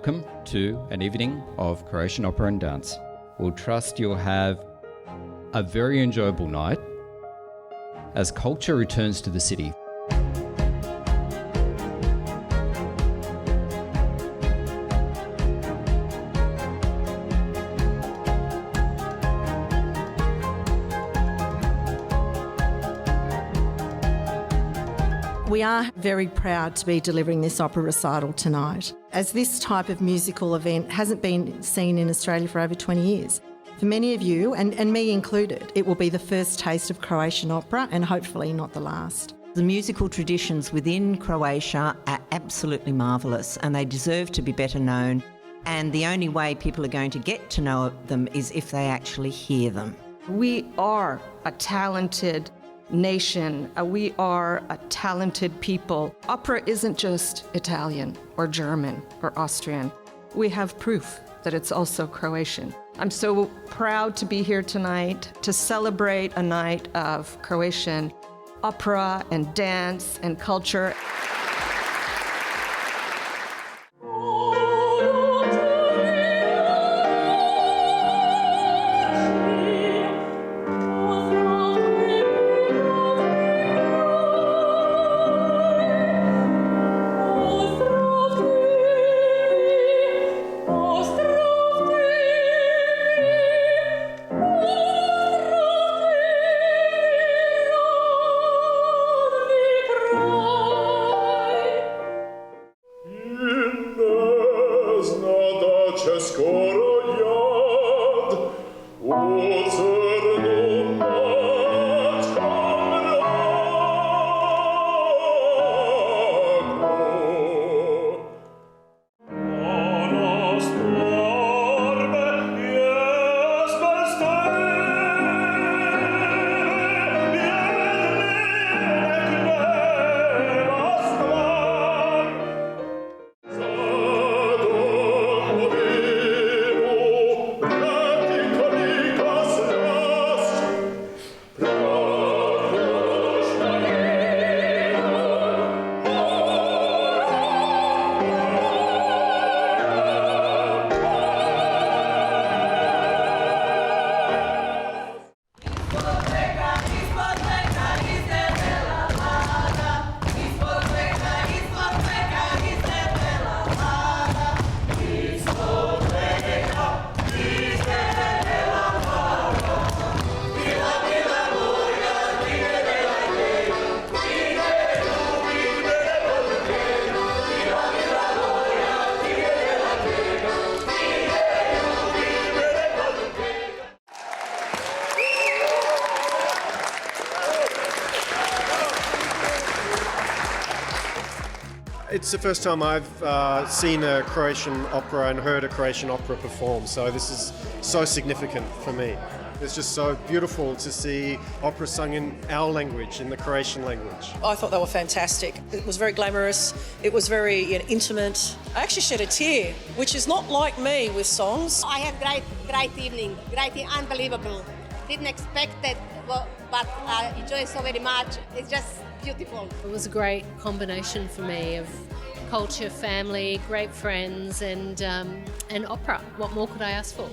Welcome to an evening of Croatian opera and dance. We'll trust you'll have a very enjoyable night as culture returns to the city. We are very proud to be delivering this opera recital tonight, as this type of musical event hasn't been seen in Australia for over 20 years. For many of you, and me included, it will be the first taste of Croatian opera and hopefully not the last. The musical traditions within Croatia are absolutely marvellous and they deserve to be better known. And the only way people are going to get to know them is if they actually hear them. We are a talented nation. We are a talented people. Opera isn't just Italian or German or Austrian. We have proof that it's also Croatian. I'm so proud to be here tonight to celebrate a night of Croatian opera and dance and culture. It's the first time I've seen a Croatian opera and heard a Croatian opera perform, so this is so significant for me. It's just so beautiful to see opera sung in our language, in the Croatian language. I thought they were fantastic. It was very glamorous, it was very intimate. I actually shed a tear, which is not like me with songs. I had great evening, unbelievable. Didn't expect it, but I enjoyed it so very much. It's just beautiful. It was a great combination for me of culture, family, great friends and opera. What more could I ask for?